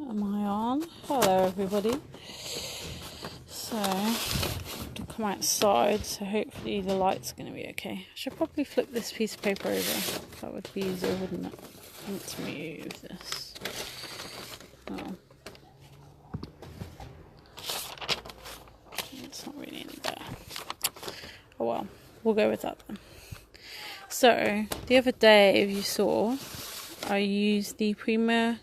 Am I on? Hello everybody. So, to come outside, so hopefully the light's going to be okay. I should probably flip this piece of paper over. That would be easier, wouldn't it? Let's move this. Oh. It's not really any better. Oh well, we'll go with that then. So, the other day, if you saw, I used the Prima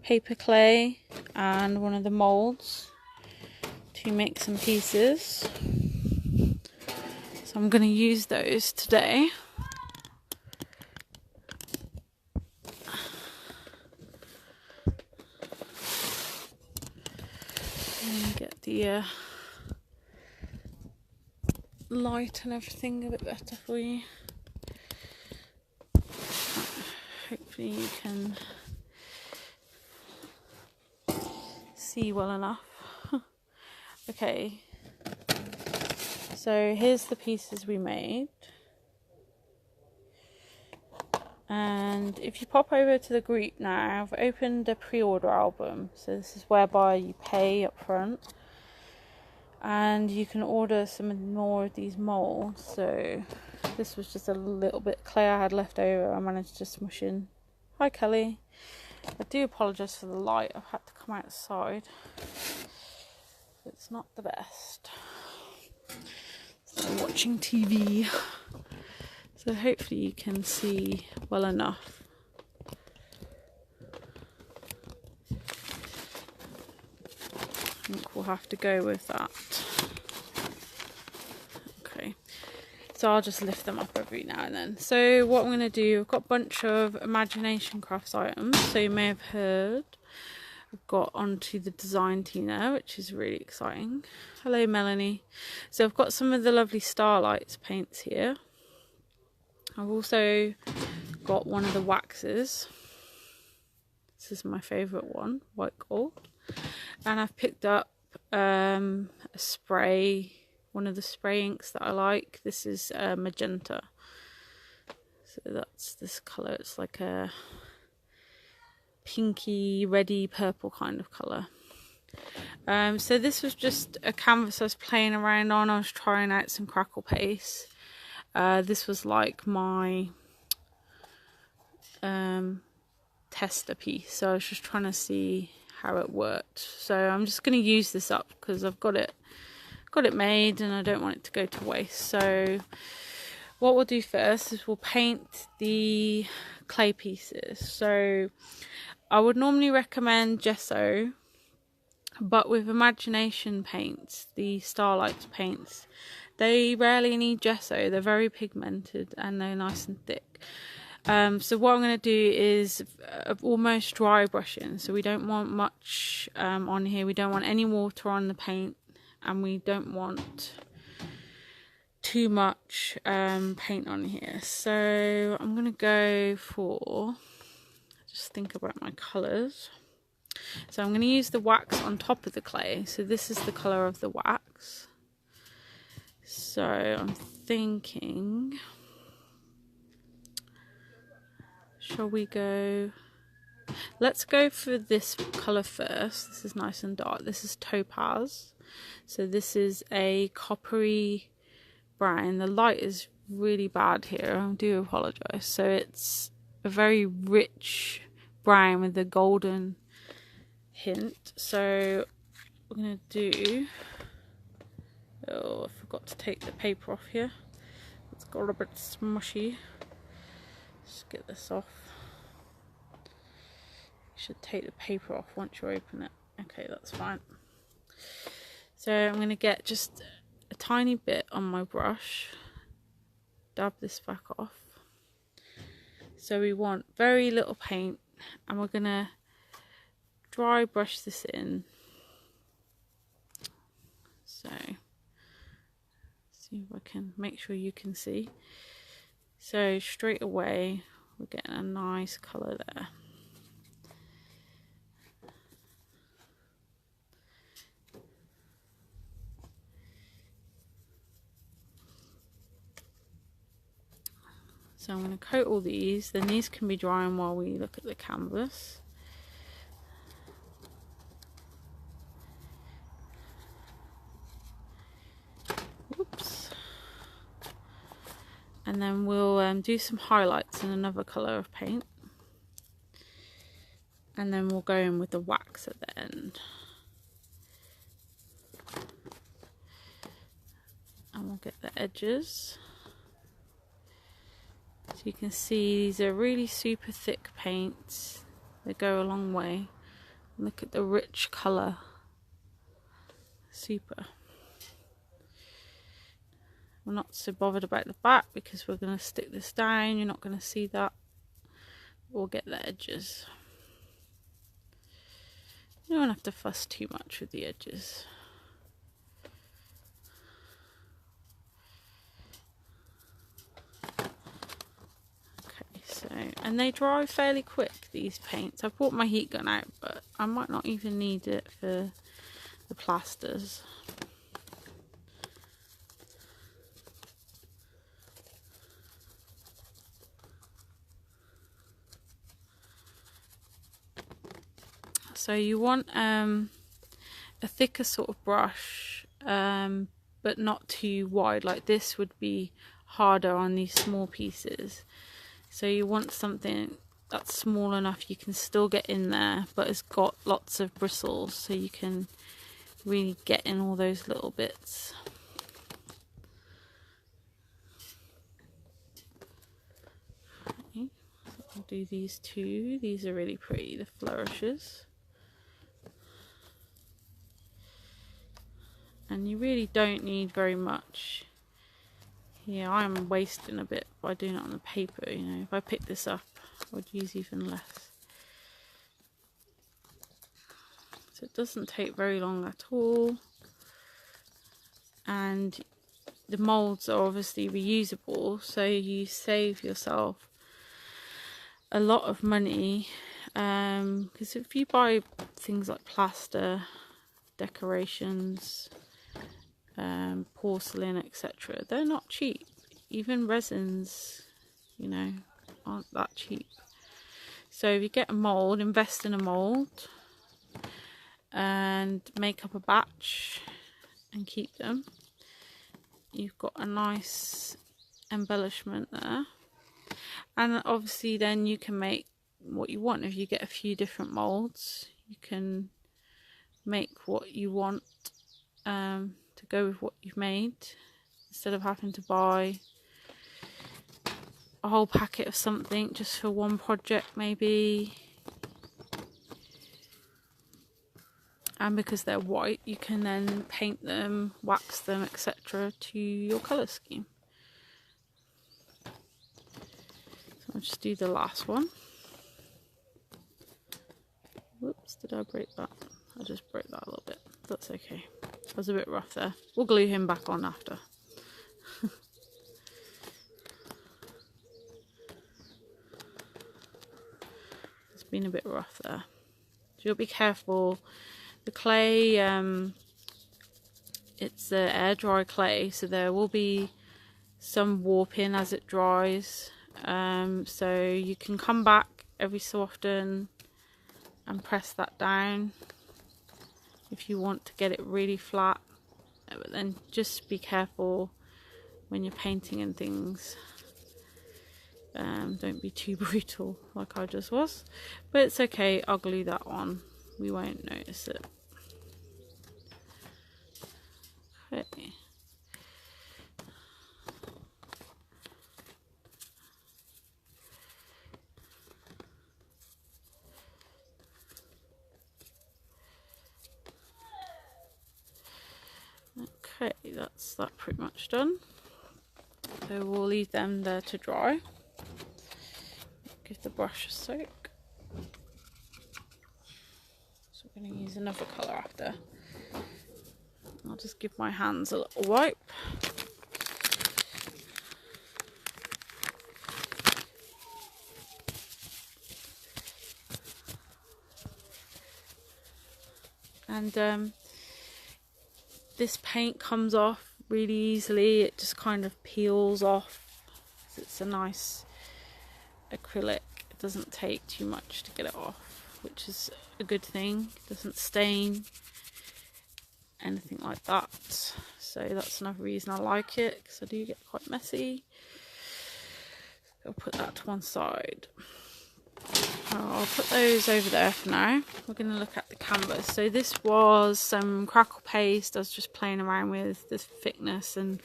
paper clay and one of the moulds to make some pieces. So I'm going to use those today. And get the light and everything a bit better for you. Hopefully you can see well enough. Okay, so here's the pieces we made, and if you pop over to the group now, I've opened a pre-order album. So this is whereby you pay up front and you can order some more of these molds. So this was just a little bit of clay I had left over. I managed to smush in. Hi Kelly. I do apologise for the light. I've had to come outside. It's not the best. So I'm watching TV. So hopefully you can see well enough. I think we'll have to go with that. Okay. So I'll just lift them up every now and then. So what I'm going to do, I've got a bunch of imagination crafts items. So you may have heard I've got onto the design team there, which is really exciting. Hello Melanie. So I've got some of the lovely Starlights paints here. I've also got one of the waxes. This is my favourite one, white gold. And I've picked up a spray, one of the spray inks that I like. This is magenta. So that's this colour. It's like a pinky, reddy, purple kind of colour. So this was just a canvas I was playing around on. I was trying out some crackle paste. This was like my tester piece, so I was just trying to see how it worked. So I'm just going to use this up because I've got it made and I don't want it to go to waste. So what we'll do first is we'll paint the clay pieces. So I would normally recommend gesso, but with imagination paints, the Starlights paints, they rarely need gesso. They're very pigmented and they're nice and thick. So what I'm going to do is almost dry brushing. So we don't want much on here. We don't want any water on the paint, and we don't want too much paint on here. So I'm going to go for, just think about my colours. So I'm going to use the wax on top of the clay. So this is the colour of the wax. So I'm thinking, shall we go, let's go for this colour first. This is nice and dark. This is topaz. So this is a coppery brown. The light is really bad here. I do apologise. So it's a very rich brown with a golden hint. So what we're going to do, oh, I forgot to take the paper off here. It's got a bit smushy. Just get this off. You should take the paper off once you open it. Okay, that's fine. So I'm going to get just a tiny bit on my brush. Dab this back off. So we want very little paint, and we're going to dry brush this in. So see if I can make sure you can see. So straight away we're getting a nice colour there. So I'm going to coat all these, then these can be drying while we look at the canvas. And then we'll do some highlights in another colour of paint. And then we'll go in with the wax at the end. And we'll get the edges. So you can see these are really super thick paints. They go a long way. Look at the rich colour. Super. We're not so bothered about the back because we're going to stick this down. You're not going to see that. We'll get the edges. You don't have to fuss too much with the edges. So, and they dry fairly quick, these paints. I've brought my heat gun out, but I might not even need it for the plasters. So you want a thicker sort of brush, but not too wide. Like this would be harder on these small pieces. So you want something that's small enough you can still get in there, but it's got lots of bristles, so you can really get in all those little bits. Okay, so I'll do these two. These are really pretty, the flourishes. And you really don't need very much. Yeah, I'm wasting a bit by doing it on the paper, you know. If I pick this up, I would use even less. So it doesn't take very long at all. And the moulds are obviously reusable, so you save yourself a lot of money. Because if you buy things like plaster, decorations, porcelain, etc., they're not cheap. Even resins, you know, aren't that cheap. So if you get a mould, invest in a mould and make up a batch and keep them. You've got a nice embellishment there. And obviously then you can make what you want. If you get a few different moulds, you can make what you want to go with what you've made, instead of having to buy a whole packet of something just for one project maybe. And because they're white, you can then paint them, wax them, etc. to your colour scheme. So I'll just do the last one. Whoops, did I break that? I just broke that a little bit. That's okay. That was a bit rough there. We'll glue him back on after. It's been a bit rough there. So you'll be careful. The clay, it's the air dry clay, so there will be some warping as it dries. So you can come back every so often and press that down if you want to get it really flat, but then just be careful when you're painting and things. Don't be too brutal like I just was, but it's okay. I'll glue that on, we won't notice it. Okay. Okay, that's that pretty much done. So we'll leave them there to dry. Give the brush a soak. So we're going to use another colour after. I'll just give my hands a little wipe. And this paint comes off really easily. It just kind of peels off. It's a nice acrylic. It doesn't take too much to get it off, which is a good thing. It doesn't stain, anything like that. So that's another reason I like it, because I do get quite messy. I'll put that to one side. I'll put those over there for now. We're going to look at the canvas. So this was some crackle paste. I was just playing around with the thickness, and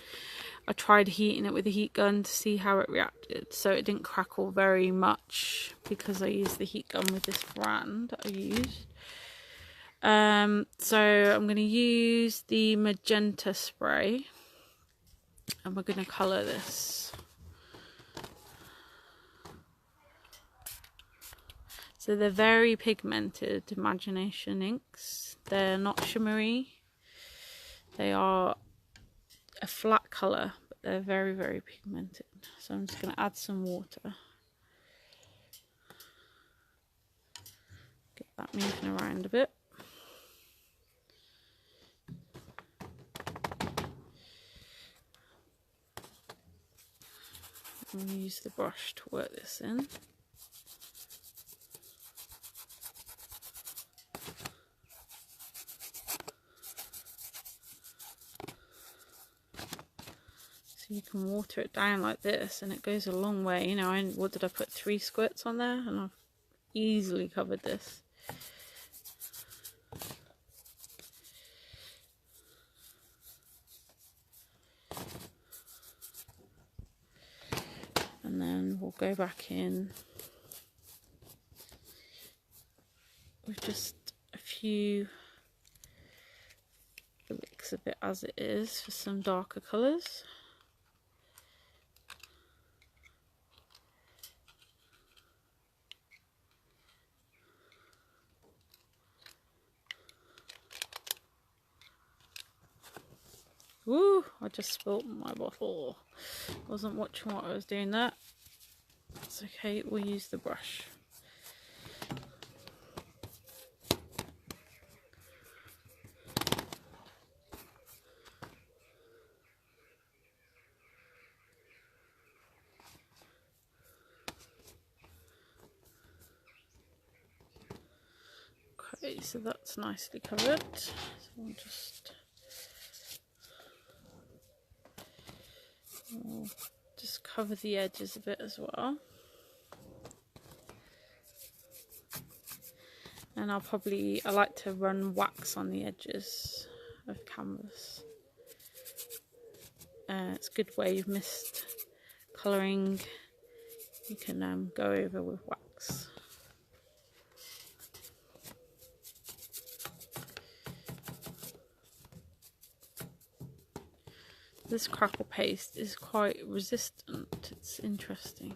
I tried heating it with a heat gun to see how it reacted. So it didn't crackle very much because I used the heat gun with this brand that I used. So I'm going to use the magenta spray, and we're going to colour this. So they're very pigmented Imagination inks. They're not shimmery. They are a flat colour, but they're very, very pigmented. So I'm just going to add some water. Get that moving around a bit. I'm going to use the brush to work this in. So you can water it down like this, and it goes a long way. You know, what did I put? 3 squirts on there, and I've easily covered this. And then we'll go back in with just a few flicks of it as it is for some darker colours. Woo! I just spilt my bottle. Wasn't watching what I was doing there. It's okay, we'll use the brush. Okay, so that's nicely covered. So we'll just cover the edges a bit as well. And I like to run wax on the edges of canvas. It's a good way you've missed colouring. You can go over with wax. This crackle paste is quite resistant. It's interesting.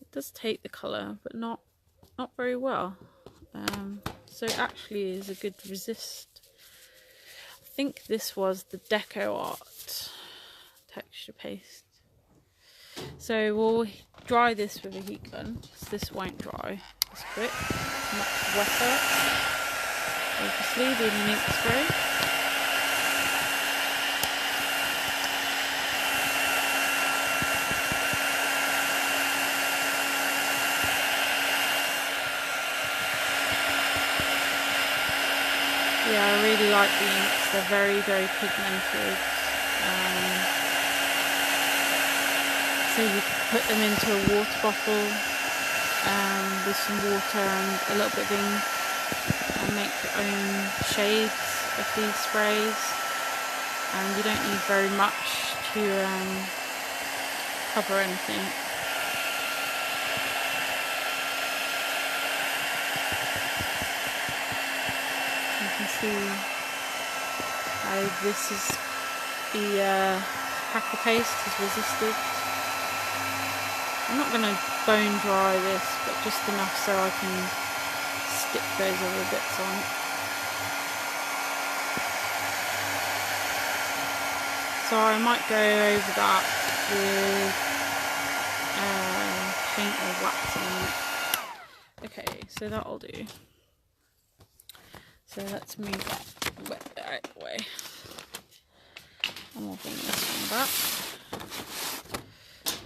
It does take the colour, but not very well. So it actually is a good resist. I think this was the Deco Art texture paste. So we'll dry this with a heat gun, because this won't dry as quick. It's much wetter. Obviously, with an ink spray. Yeah, I really like the inks. They're very, very pigmented. So you could put them into a water bottle with some water and a little bit of ink, and make your own shades of these sprays. And you don't need very much to cover anything. You can see how the crackle paste is resisted. I'm not going to bone dry this, but just enough so I can stick those other bits on. So I might go over that with paint or wax on it. Okay, so that'll do. So let's move that wet bit out of the way. And we'll bring this one back.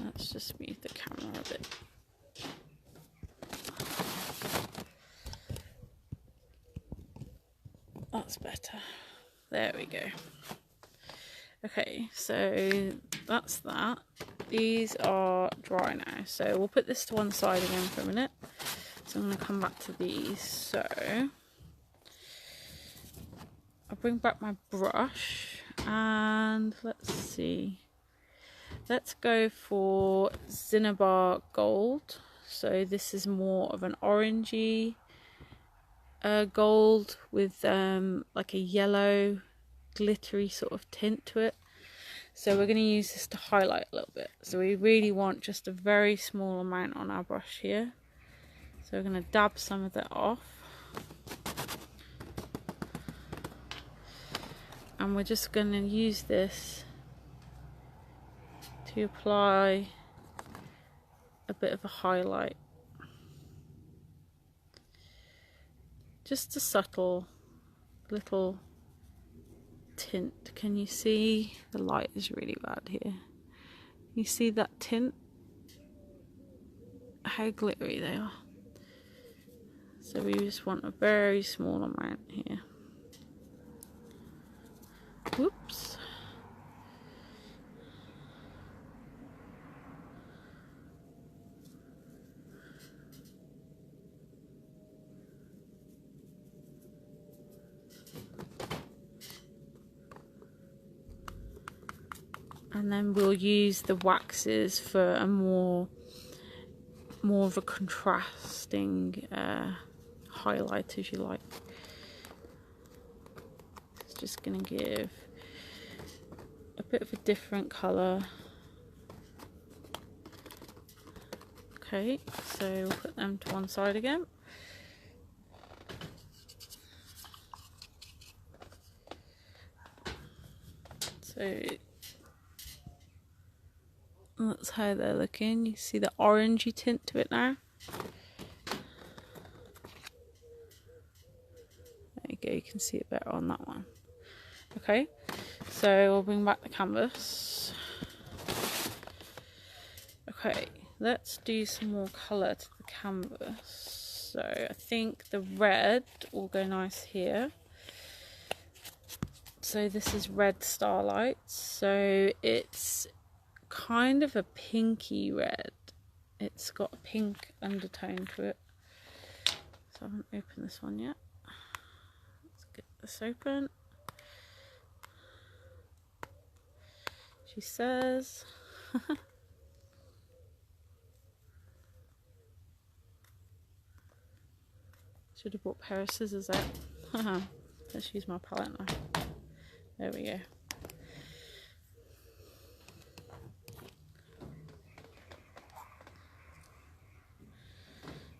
Let's just move the camera a bit. That's better. There we go. Okay, so that's that. These are dry now. So we'll put this to one side again for a minute. So I'm going to come back to these. So I'll bring back my brush and let's see. Let's go for Cinnabar Gold. So this is more of an orangey gold with like a yellow glittery sort of tint to it. So we're going to use this to highlight a little bit. So we really want just a very small amount on our brush here. So we're going to dab some of that off. And we're just going to use this to apply a bit of a highlight. Just a subtle little tint. Can you see? The light is really bad here. You see that tint? How glittery they are. So we just want a very small amount here. Whoops. And then we'll use the waxes for a more of a contrasting highlight, as you like. It's just going to give a bit of a different colour. Okay, so we'll put them to one side again. So that's how they're looking. You see the orangey tint to it now. There you go, you can see it better on that one. Okay, so we'll bring back the canvas. Okay, let's do some more colour to the canvas. So I think the red will go nice here. So this is Red Starlight. So it's kind of a pinky red. It's got a pink undertone to it. So I haven't opened this one yet. Let's get this open. She says should have brought a pair of scissors out. Let's use my palette now. There we go.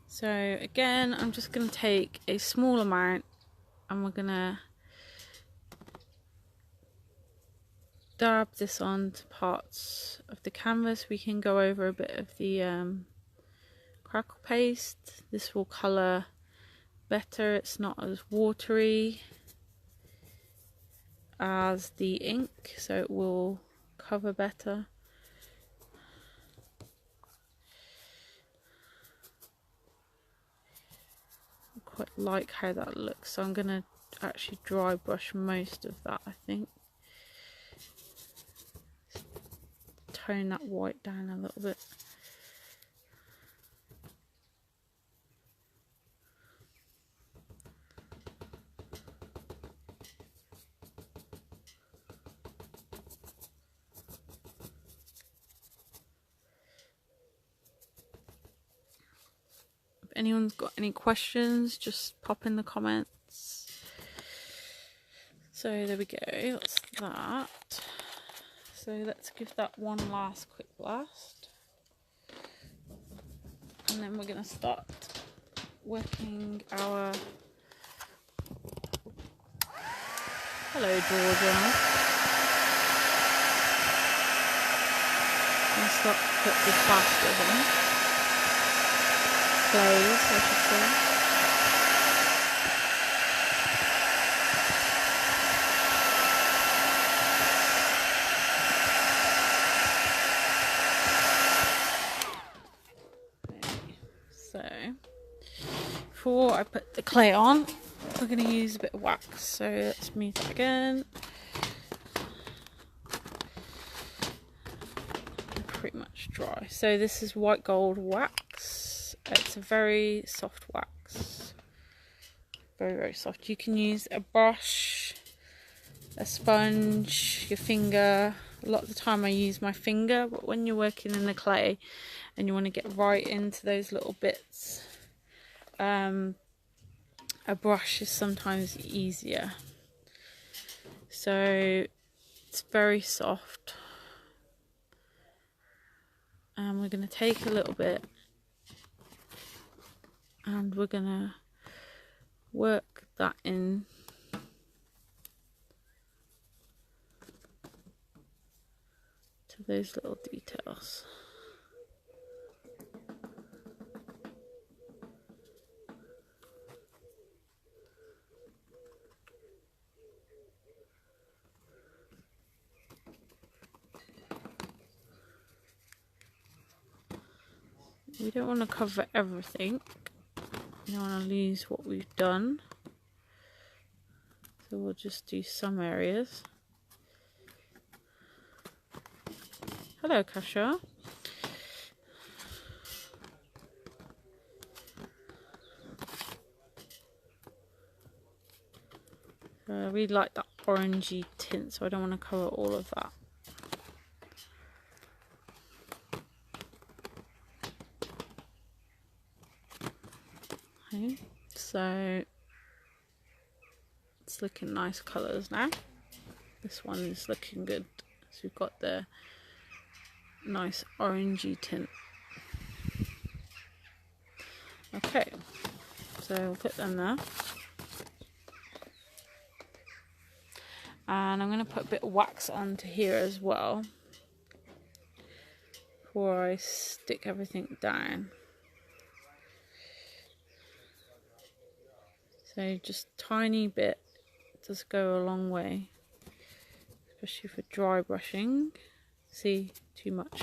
So again, I'm just going to take a small amount and we're going to dab this onto parts of the canvas. We can go over a bit of the crackle paste. This will colour better. It's not as watery as the ink, so it will cover better. Quite like how that looks, so I'm going to actually dry brush most of that, I think. Tone that white down a little bit. Anyone's got any questions, just pop in the comments. So there we go, that's that. So let's give that one last quick blast. And then we're going to start working our... Hello, Georgia. I'm going to start to put the plaster in. Glaze, I should say. So, before I put the clay on, we're going to use a bit of wax. So let's move it again. I'm pretty much dry. So this is white gold wax. It's a very soft wax, very soft. You can use a brush, a sponge, your finger. A lot of the time I use my finger, but when you're working in the clay and you want to get right into those little bits, a brush is sometimes easier. So it's very soft, and we're going to take a little bit and we're going to work that in to those little details. We don't want to cover everything. We don't want to lose what we've done. So we'll just do some areas. Hello, Kasha. I really like that orangey tint, so I don't want to cover all of that. Okay, so it's looking nice colours now. This one is looking good. So we've got the nice orangey tint. Okay, so we'll put them there. And I'm going to put a bit of wax onto here as well before I stick everything down. So just tiny bit does go a long way, especially for dry brushing. See, too much.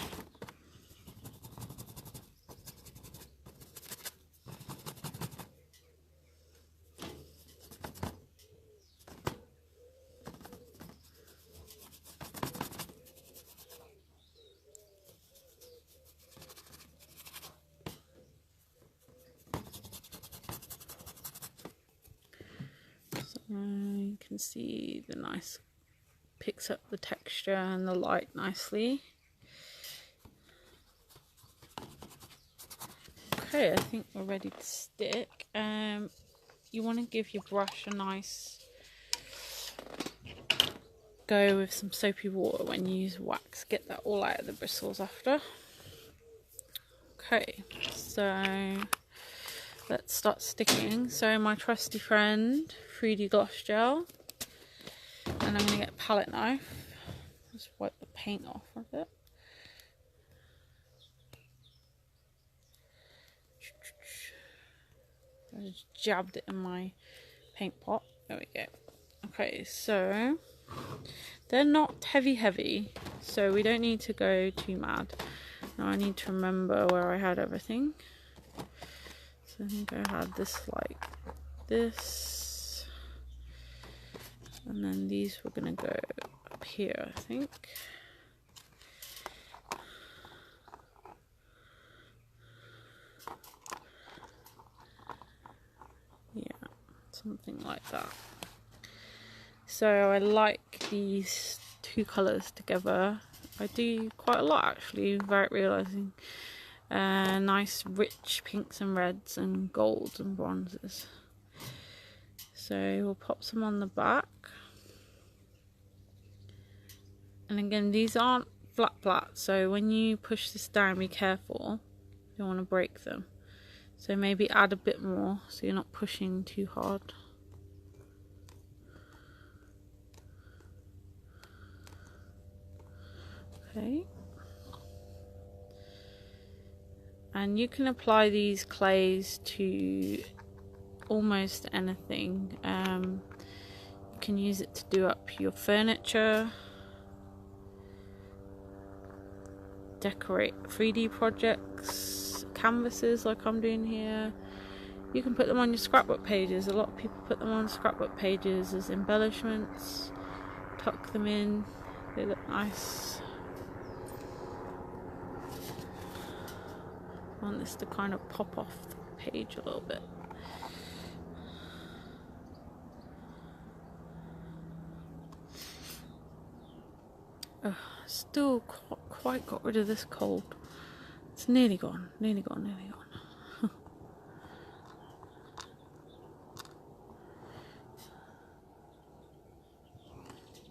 You can see the nice, picks up the texture and the light nicely. Okay, I think we're ready to stick. You want to give your brush a nice go with some soapy water when you use wax. Get that all out of the bristles after. Okay, so let's start sticking. So my trusty friend 3D gloss gel, and I'm going to get a palette knife, just wipe the paint off of it. I just jabbed it in my paint pot. There we go. Okay, so they're not heavy, so we don't need to go too mad. Now I need to remember where I had everything. So I think I had this like this, and then these were gonna go up here, I think. Yeah, something like that. So I like these two colours together. I do quite a lot actually without realising. Nice rich pinks and reds and golds and bronzes. So we'll pop some on the back. And again, these aren't flat, so when you push this down, be careful. You don't want to break them. So maybe add a bit more so you're not pushing too hard. Okay. And you can apply these clays to almost anything. You can use it to do up your furniture, decorate 3D projects, canvases like I'm doing here. You can put them on your scrapbook pages. A lot of people put them on scrapbook pages as embellishments, tuck them in, they look nice. I want this to kind of pop off the page a little bit. Still quite got rid of this cold. It's nearly gone, nearly gone, nearly gone.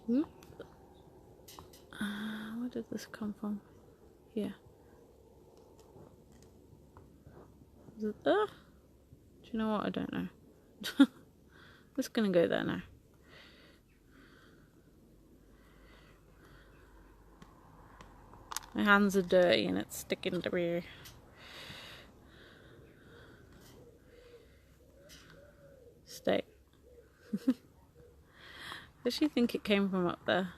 Whoop. Where did this come from? Here. Is it there? Do you know what? I don't know. It's gonna go there now. My hands are dirty and it's sticking to me. Stay. I actually think it came from up there.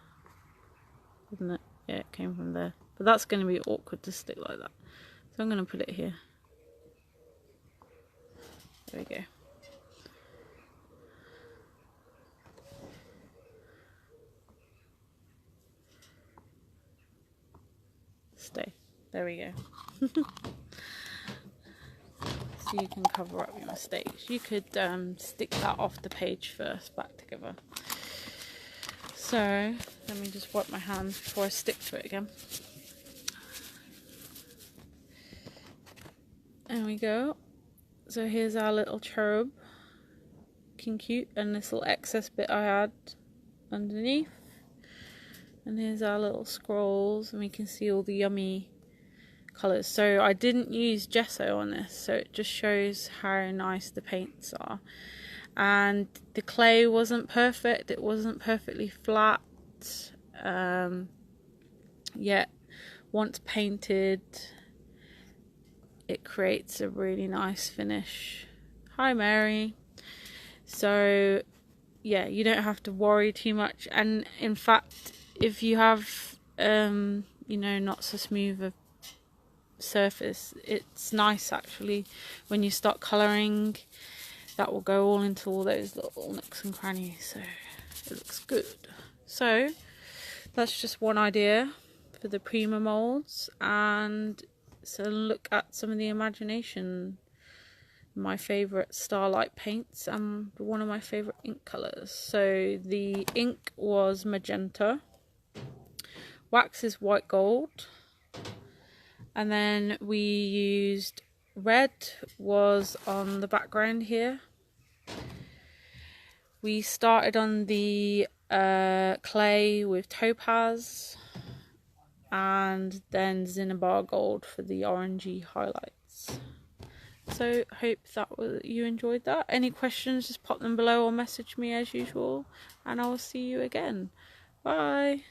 Didn't it? Yeah, it came from there. But that's going to be awkward to stick like that. So I'm going to put it here. There we go. Stay. There we go. So you can cover up your mistakes. You could stick that off the page first, back together. So let me just wipe my hands before I stick to it again. There we go. So here's our little cherub. Looking cute. And this little excess bit I had underneath. And here's our little scrolls, and we can see all the yummy colours. So I didn't use gesso on this, so it just shows how nice the paints are. And the clay wasn't perfect, it wasn't perfectly flat yet. Once painted, it creates a really nice finish. Hi Mary. So yeah, you don't have to worry too much, and in fact, if you have you know, not so smooth a surface, it's nice actually when you start colouring. That will go all into all those little nooks and crannies, so it looks good. So that's just one idea for the Prima moulds, and so look at some of the imagination. My favourite Starlight paints and one of my favourite ink colours. So the ink was magenta, wax is white gold, and then we used red was on the background here. We started on the clay with topaz, and then cinnabar gold for the orangey highlights. So hope that you enjoyed that. Any questions, just pop them below or message me as usual, and I will see you again. Bye.